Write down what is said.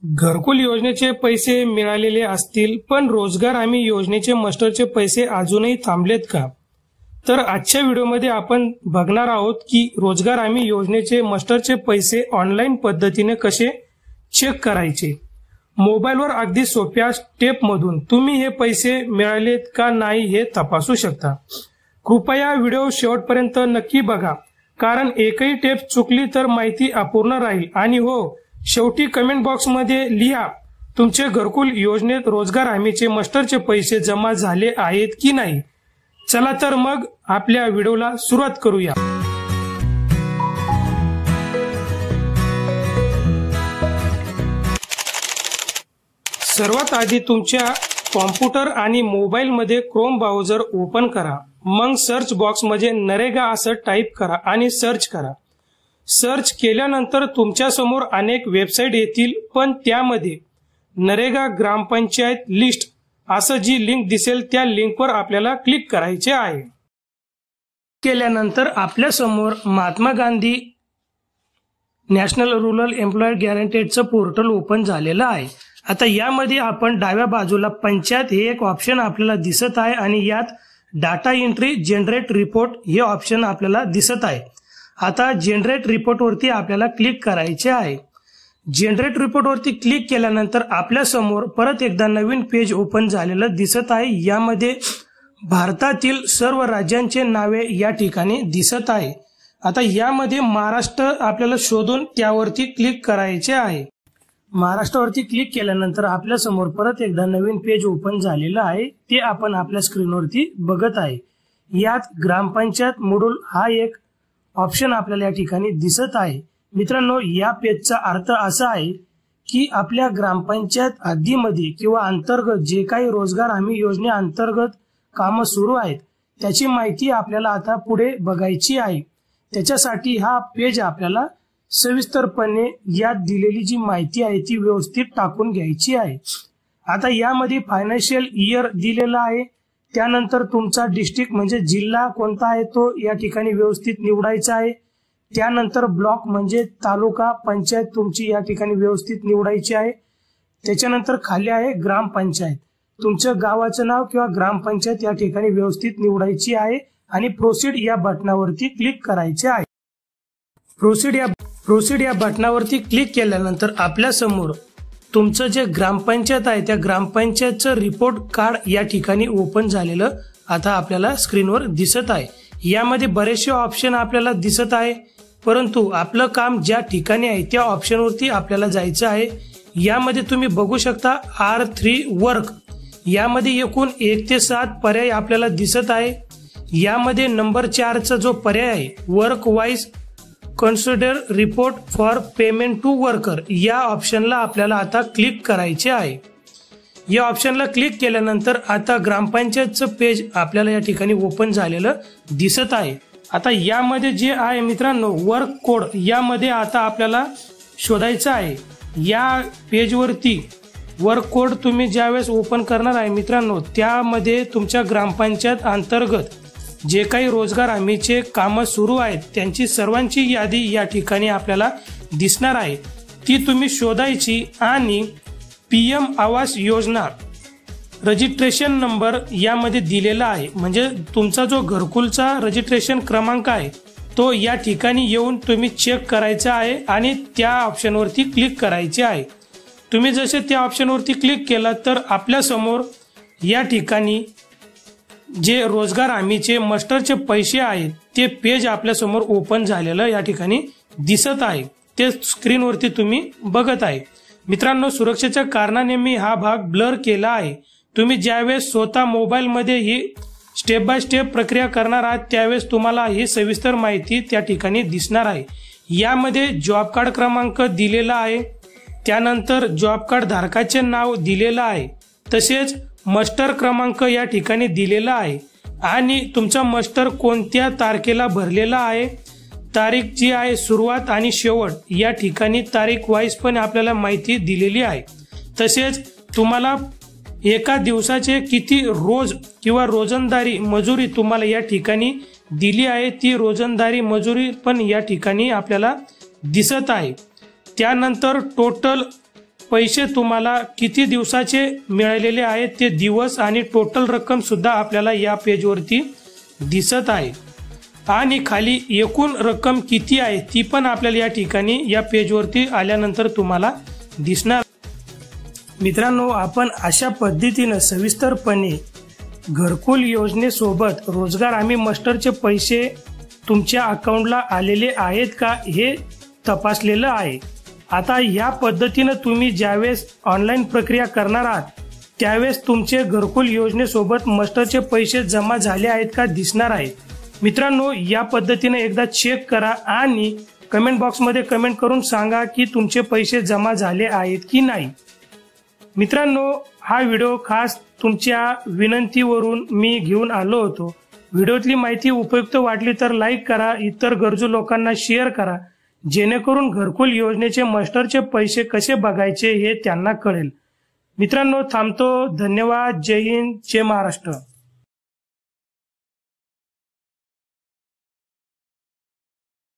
घरकुल योजनेचे पैसे मिळालेले असतील, पण रोजगार हमी योजनेचे मास्टरचे पैसे अजूनही थांबलेत का? तर आजच्या व्हिडिओमध्ये आपण बघणार आहोत की रोजगार हमी योजनेचे मास्टरचे पैसे ऑनलाईन पद्धतीने कसे चेक करायचे। मोबाईलवर अगदी सोप्या स्टेपमधून तुम्ही हे पैसे मिळालेत का नाही हे तपासू शकता। कृपया व्हिडिओ शेवटपर्यंत नक्की बघा, कारण एकही टेप चुकली तर माहिती अपूर्ण राहील। आणि हो, शेवटी कमेंट बॉक्समध्ये लिहा तुमचे घरकुल योजनेत रोजगार हमीचे मास्टरचे पैसे जमा झाले आहेत की नाही। चला तर मग आपल्या व्हिडिओला सुरुवात करूया। सर्वात आधी तुमच्या कॉम्प्युटर आणि मोबाईलमध्ये क्रोम ब्राउझर ओपन करा। मग सर्च बॉक्समध्ये नरेगा असं टाईप करा आणि सर्च करा। सर्च केल्यानंतर तुमच्या समोर अनेक वेबसाईट येतील, पण त्यामध्ये नरेगा ग्रामपंचायत लिस्ट असं जी लिंक दिसेल त्या लिंकवर आपल्याला क्लिक करायचे आहे। केल्यानंतर आपल्या समोर Mahatma Gandhi national rural employment गॅरंटेडचं पोर्टल ओपन झालेलं आहे। आता यामध्ये आपण डाव्या बाजूला पंचायत हे एक ऑप्शन आपल्याला दिसत आहे आणि यात डाटा एंट्री जनरेट रिपोर्ट हे ऑप्शन आपल्याला दिसत आहे। आता जनरेट रिपोर्ट वरती आपल्याला क्लिक करायचे आहे। जनरेट रिपोर्ट वरती क्लिक केल्यानंतर आपल्या समोर परत एकदा नवीन पेज ओपन झालेलं दिसत आहे। यामध्ये भारतातील सर्व राज्यांचे नावे या ठिकाणी दिसत आहे। आता यामध्ये महाराष्ट्र आपल्याला शोधून त्यावरती क्लिक करायचे आहे। महाराष्ट्रावरती क्लिक केल्यानंतर आपल्या समोर परत एकदा नवीन पेज ओपन झालेलं आहे, ते आपण आपल्या स्क्रीनवरती बघत आहे। यात ग्रामपंचायत मॉड्यूल हा एक ऑप्शन आपल्याला या ठिकाणी दिसत आहे। मित्रांनो, या पेजचा अर्थ असा आहे की आपल्या ग्रामपंचायत हद्दीमध्ये किंवा अंतर्गत जे काही रोजगार हमी योजने अंतर्गत कामं सुरू आहेत त्याची माहिती आपल्याला आता पुढे बघायची आहे। त्याच्यासाठी हा पेज आपल्याला सविस्तरपणे यात दिलेली जी माहिती आहे ती व्यवस्थित टाकून घ्यायची आहे। आता यामध्ये फायनान्शियल इयर दिलेला आहे, त्यानंतर तुमचा डिस्ट्रिक्ट म्हणजे जिल्हा कोणता आहे तो या ठिकाणी व्यवस्थित निवडायचा आहे। त्यानंतर ब्लॉक म्हणजे तालुका पंचायत तुमची या ठिकाणी व्यवस्थित निवडायची आहे। त्याच्यानंतर खाली आहे ग्रामपंचायत, तुमच्या गावाचं नाव किंवा ग्रामपंचायत या ठिकाणी व्यवस्थित निवडायची आहे आणि प्रोसीड या बटनावरती क्लिक करायचे आहे। प्रोसीड या बटनावरती क्लिक केल्यानंतर आपल्या समोर तुमचं जे ग्रामपंचायत आहे त्या ग्रामपंचायतचं रिपोर्ट कार्ड या ठिकाणी ओपन झालेलं आता आपल्याला स्क्रीनवर दिसत आहे। यामध्ये बरेचसे ऑप्शन आपल्याला दिसत आहे, परंतु आपलं काम ज्या ठिकाणी आहे त्या ऑप्शनवरती आपल्याला जायचं आहे। यामध्ये तुम्ही बघू शकता R3 वर्क, यामध्ये एकूण 1 ते 7 पर्याय आपल्याला दिसत आहे। यामध्ये नंबर 4 चा जो पर्याय आहे work wise consider report for payment to worker, या ऑप्शनला आपल्याला आता क्लिक करायचे आहे। या ऑप्शनला क्लिक केल्यानंतर आता ग्रामपंचायतचं पेज आपल्याला या ठिकाणी ओपन झालेलं दिसत आहे। आता यामध्ये जे आहे मित्रांनो वर्क कोड, यामध्ये आता आपल्याला शोधायचं आहे। या पेजवरती वर्क कोड तुम्ही ज्यावेळेस ओपन करणार आहे मित्रांनो, त्यामध्ये तुमच्या ग्रामपंचायत अंतर्गत जे काही रोजगार हमीचे कामं सुरू आहेत त्यांची सर्वांची यादी या ठिकाणी आपल्याला दिसणार आहे, ती तुम्ही शोधायची आणि PM Awas Yojana registration number यामध्ये दिलेला आहे, म्हणजे तुमचा जो घरकुलचा रजिस्ट्रेशन क्रमांक आहे तो या ठिकाणी येऊन तुम्ही चेक करायचा आहे आणि त्या ऑप्शनवरती क्लिक करायचे आहे। तुम्ही जसे त्या ऑप्शनवरती क्लिक केला तर आपल्या समोर या ठिकाणी जे रोजगार हमीचे मास्टरचे पैसे आहेत ते पेज आपल्या समोर ओपन झालेलं या ठिकाणी दिसत आहे, ते स्क्रीनवरती तुम्ही बघत आहे। मित्रांनो, सुरक्षेच्या कारणाने मी हा भाग ब्लर केला आहे। तुम्ही ज्यावेळेस स्वतः मोबाईलमध्ये ही स्टेप बाय स्टेप प्रक्रिया करणार आहात त्यावेळेस तुम्हाला ही सविस्तर माहिती त्या ठिकाणी दिसणार आहे। यामध्ये जॉब कार्ड क्रमांक दिलेला आहे, त्यानंतर जॉब कार्ड धारकाचे नाव दिलेलं आहे, तसेच मास्टर क्रमांक या ठिकाणी दिलेला आहे आणि तुमचा मास्टर कोणत्या तारखेला भरलेला आहे, तारीख जी आहे सुरुवात आणि शेवट या ठिकाणी तारीख वाईज पण आपल्याला माहिती दिलेली आहे। तसेच तुम्हाला एका दिवसाचे किती रोज किंवा रोजंदारी मजुरी तुम्हाला या ठिकाणी दिली आहे, ती रोजंदारी मजुरी पण या ठिकाणी आपल्याला दिसत आहे। त्यानंतर टोटल पैसे तुम्हाला किती दिवसाचे मिळालेले आहेत ते दिवस आणि टोटल रक्कम सुद्धा आपल्याला या पेजवरती दिसत आहे आणि खाली एकूण रक्कम किती आहे ती पण आपल्याला या ठिकाणी या पेजवरती आल्यानंतर तुम्हाला दिसणार। मित्रांनो, आपण अशा पद्धतीने सविस्तरपणे घरकुल योजनेसोबत रोजगार हमी मास्टरचे पैसे तुमच्या अकाउंटला आलेले आहेत का हे तपासलेलं आहे। आता या पद्धतीने तुम्ही ज्यावेळेस ऑनलाईन प्रक्रिया करणार आहात त्यावेळेस तुमचे घरकुल योजनेसोबत मास्टरचे पैसे जमा झाले आहेत का दिसणार आहे। मित्रांनो, या पद्धतीने एकदा चेक करा आणि कमेंट बॉक्समध्ये कमेंट करून सांगा की तुमचे पैसे जमा झाले आहेत की नाही। मित्रांनो, हा व्हिडिओ खास तुमच्या विनंतीवरून मी घेऊन आलो होतो। व्हिडिओतली माहिती उपयुक्त वाटली तर लाईक करा, इतर गरजू लोकांना शेअर करा, जेणेकरून घरकुल योजनेचे मास्टरचे पैसे कसे बघायचे हे त्यांना कळेल। मित्रांनो, थांबतो। धन्यवाद। जय हिंद, जय महाराष्ट्र।